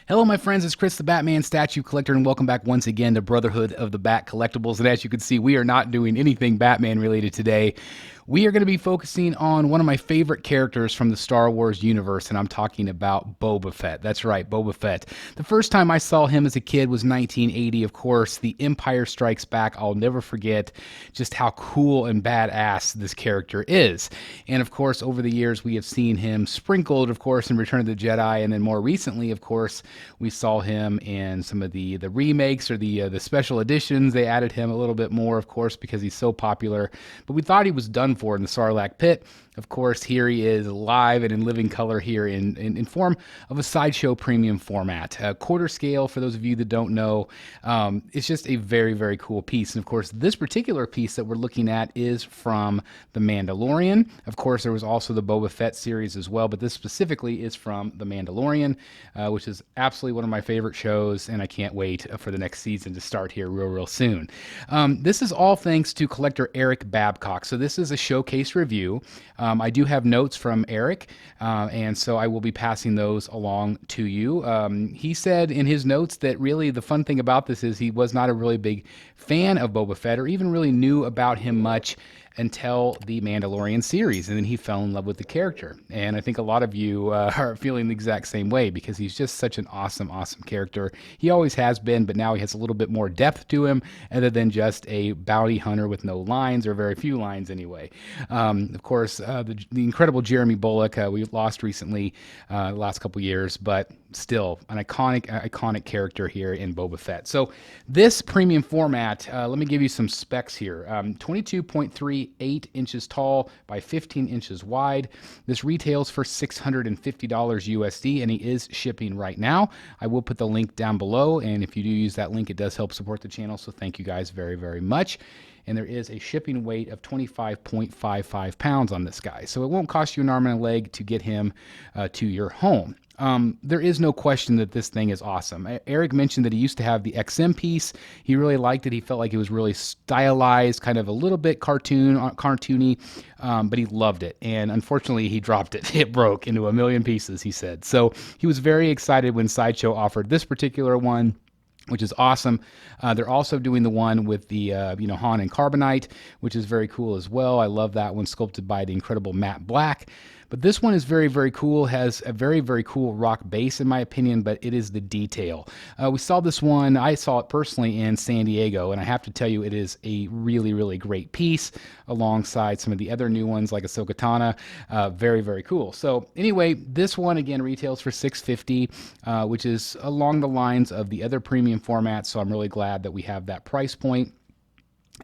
Hello, my friends. It's Chris, the Batman statue collector, and welcome back once again to Brotherhood of the Bat Collectibles. And as you can see, we are not doing anything Batman related today. We are going to be focusing on one of my favorite characters from the Star Wars universe, and I'm talking about Boba Fett. That's right, Boba Fett. The first time I saw him as a kid was 1980, of course. The Empire Strikes Back. I'll never forget just how cool and badass this character is. And of course, over the years, we have seen him sprinkled, of course, in Return of the Jedi, and then more recently, of course, we saw him in some of the remakes or the special editions. They added him a little bit more, of course, because he's so popular. But we thought he was done for in the Sarlacc pit. Of course, here he is live and in living color here in form of a Sideshow premium format. Quarter scale, for those of you that don't know, it's just a very, very cool piece. And of course, this particular piece that we're looking at is from The Mandalorian. Of course, there was also the Boba Fett series as well, but this specifically is from The Mandalorian, which is absolutely one of my favorite shows, and I can't wait for the next season to start here real soon. This is all thanks to collector Eric Babcock. So this is a showcase review. I do have notes from Eric, and so I will be passing those along to you. He said in his notes that really the fun thing about this is he was not a really big fan of Boba Fett or even really knew about him much until the Mandalorian series, and then he fell in love with the character. And I think a lot of you are feeling the exact same way because he's just such an awesome character. He always has been, but now he has a little bit more depth to him other than just a bounty hunter with no lines, or very few lines anyway. Of course, the incredible Jeremy Bulloch we lost recently, the last couple years, but still an iconic character here in Boba Fett. So this premium format, let me give you some specs here. 22.38 inches tall by 15 inches wide. This retails for $650 USD, and he is shipping right now. I will put the link down below, and if you do use that link, it does help support the channel, so thank you guys very much. And there is a shipping weight of 25.55 pounds on this guy, so it won't cost you an arm and a leg to get him to your home. There is no question that this thing is awesome. Eric mentioned that he used to have the XM piece. He really liked it. He felt like it was really stylized, kind of a little bit cartoony, but he loved it. And unfortunately, he dropped it. It broke into a million pieces, he said. So he was very excited when Sideshow offered this particular one, which is awesome. They're also doing the one with the Han and Carbonite, which is very cool as well. I love that one, sculpted by the incredible Matt Black. But this one is very cool, has a very cool rock base in my opinion, but it is the detail. We saw this one, I saw it personally in San Diego, and I have to tell you it is a really great piece alongside some of the other new ones like Ahsoka Tano. Very cool. So anyway, this one again retails for $650, which is along the lines of the other premium formats, so I'm really glad that we have that price point.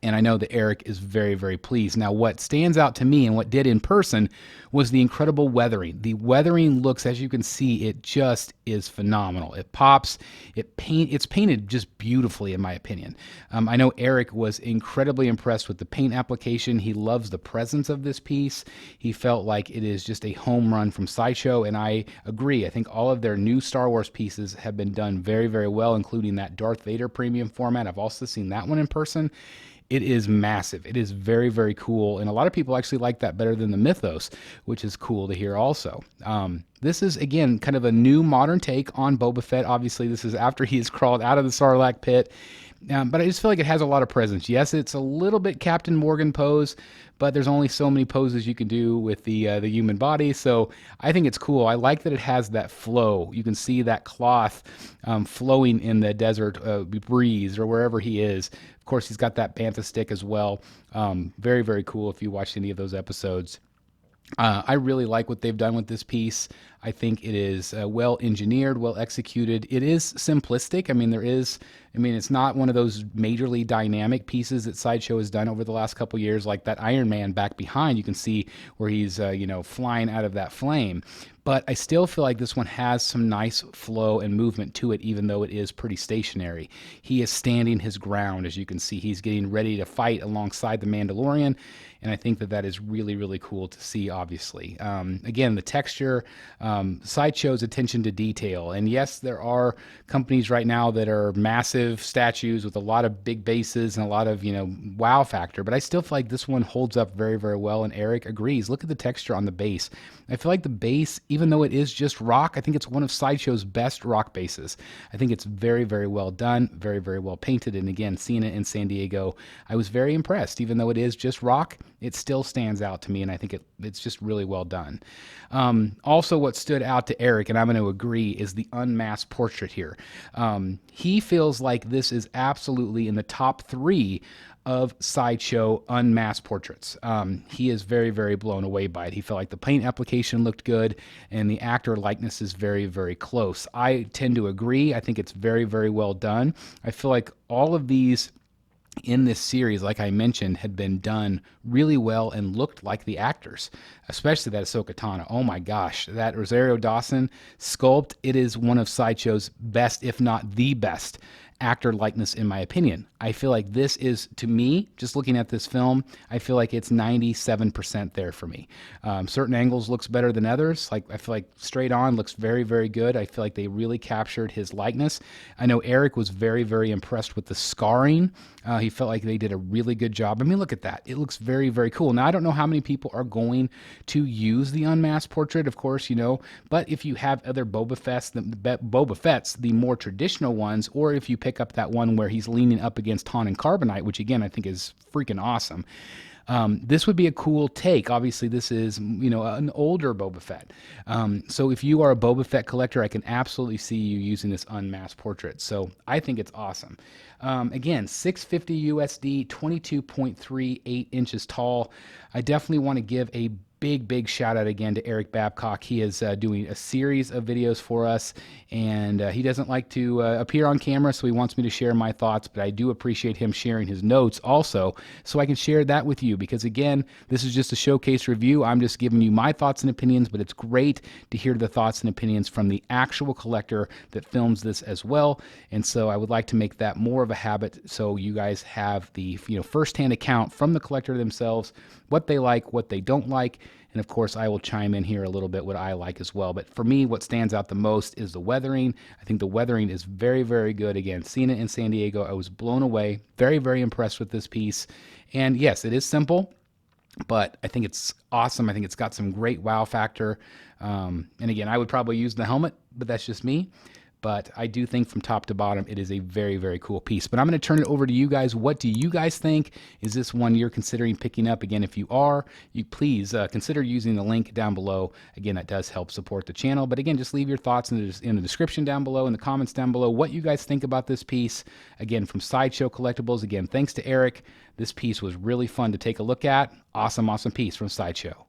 And I know that Eric is very pleased. Now, what stands out to me and what did in person was the incredible weathering. The weathering looks, as you can see, it just is phenomenal. It pops. It's painted just beautifully, in my opinion. I know Eric was incredibly impressed with the paint application. He loves the presence of this piece. He felt like it is just a home run from Sideshow, and I agree. I think all of their new Star Wars pieces have been done very well, including that Darth Vader premium format. I've also seen that one in person. It is massive. It is very cool, and a lot of people actually like that better than the Mythos, which is cool to hear also. This is, again, kind of a new modern take on Boba Fett. Obviously, this is after he has crawled out of the Sarlacc pit, but I just feel like it has a lot of presence. Yes, it's a little bit Captain Morgan pose, but there's only so many poses you can do with the human body, so I think it's cool. I like that it has that flow. You can see that cloth flowing in the desert breeze or wherever he is. Of course, he's got that bantha stick as well. Very cool if you watched any of those episodes. I really like what they've done with this piece. I think it is well engineered, well executed. It is simplistic. I mean, it's not one of those majorly dynamic pieces that Sideshow has done over the last couple years, like that Iron Man back behind. You can see where he's flying out of that flame. But I still feel like this one has some nice flow and movement to it, even though it is pretty stationary. He is standing his ground, as you can see. He's getting ready to fight alongside the Mandalorian, and I think that is really cool to see, obviously. Again, the texture, Sideshow's attention to detail. And yes, there are companies right now that are massive statues with a lot of big bases and a lot of, wow factor, but I still feel like this one holds up very, very well, and Eric agrees. Look at the texture on the base. I feel like the base, even though it is just rock, I think it's one of Sideshow's best rock bases. I think it's very, very well done, very, very well painted, and again, seeing it in San Diego, I was very impressed. Even though it is just rock, it still stands out to me, and I think it's just really well done. Also, what stood out to Eric, and I'm going to agree, is the unmasked portrait here. He feels like this is absolutely in the top 3 of Sideshow unmasked portraits. He is very, very blown away by it. He felt like the paint application looked good, and the actor likeness is very, very close. I tend to agree. I think it's very, very well done. I feel like all of these in this series, like I mentioned, had been done really well and looked like the actors, especially that Ahsoka Tano. Oh my gosh, that Rosario Dawson sculpt, it is one of Sideshow's best, if not the best, actor likeness in my opinion. I feel like this is, to me, just looking at this film, I feel like it's 97% there for me. Certain angles looks better than others. Like I feel like straight on looks very, very good. I feel like they really captured his likeness. I know Eric was very, very impressed with the scarring. He felt like they did a really good job. I mean, look at that. It looks very, very cool. Now, I don't know how many people are going to use the unmasked portrait, of course, but if you have other Boba Fett's, the more traditional ones, or if you pick up that one where he's leaning up against Han and Carbonite, which again, I think is freaking awesome. This would be a cool take. Obviously, this is, an older Boba Fett. So if you are a Boba Fett collector, I can absolutely see you using this unmasked portrait. So I think it's awesome. Again, $650 USD, 22.38 inches tall. I definitely want to give a big shout out again to Eric Babcock. He is doing a series of videos for us, and he doesn't like to appear on camera, so he wants me to share my thoughts, but I do appreciate him sharing his notes also, so I can share that with you, because again, this is just a showcase review. I'm just giving you my thoughts and opinions, but it's great to hear the thoughts and opinions from the actual collector that films this as well, and so I would like to make that more of a habit, so you guys have the first-hand account from the collector themselves, what they like, what they don't like, and of course I will chime in here a little bit what I like as well. But for me, what stands out the most is the weathering. I think the weathering is very, very good. Again, seeing it in San Diego, I was blown away. Very, very impressed with this piece. And yes, it is simple, but I think it's awesome. I think it's got some great wow factor. And again, I would probably use the helmet, but that's just me. But I do think from top to bottom, it is a very, very cool piece. But I'm going to turn it over to you guys. What do you guys think? Is this one you're considering picking up? Again, if you are, you please consider using the link down below. Again, that does help support the channel. But again, just leave your thoughts in the description down below, in the comments down below, what you guys think about this piece. Again, from Sideshow Collectibles. Again, thanks to Eric. This piece was really fun to take a look at. Awesome, awesome piece from Sideshow.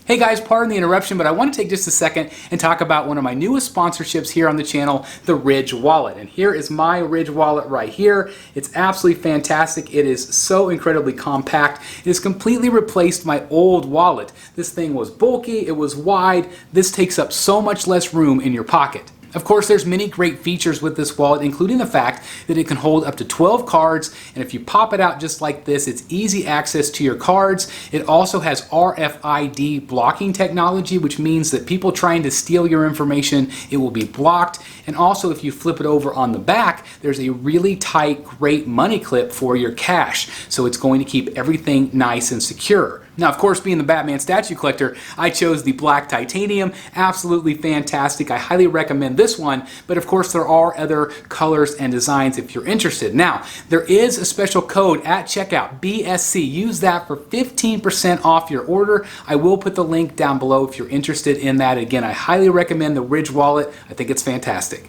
Hey guys, pardon the interruption, but I want to take just a second and talk about one of my newest sponsorships here on the channel, the Ridge Wallet. And here is my Ridge Wallet right here. It's absolutely fantastic. It is so incredibly compact. It has completely replaced my old wallet. This thing was bulky, it was wide. This takes up so much less room in your pocket. Of course, there's many great features with this wallet, including the fact that it can hold up to 12 cards, and if you pop it out just like this, it's easy access to your cards. It also has RFID blocking technology, which means that people trying to steal your information, it will be blocked. And also, if you flip it over on the back, there's a really tight, great money clip for your cash, so it's going to keep everything nice and secure. Now, of course, being the Batman statue collector, I chose the black titanium. Absolutely fantastic. I highly recommend this one, but of course there are other colors and designs if you're interested. Now, there is a special code at checkout, BSC. Use that for 15% off your order. I will put the link down below if you're interested in that. Again, I highly recommend the Ridge Wallet. I think it's fantastic.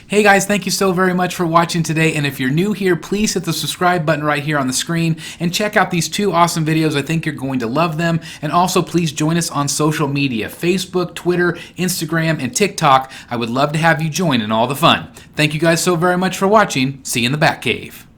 Hey guys, thank you so very much for watching today, and if you're new here, please hit the subscribe button right here on the screen and check out these two awesome videos. I think you're going to love them. And also please join us on social media, Facebook, Twitter, Instagram, and TikTok. I would love to have you join in all the fun. Thank you guys so very much for watching. See you in the Batcave.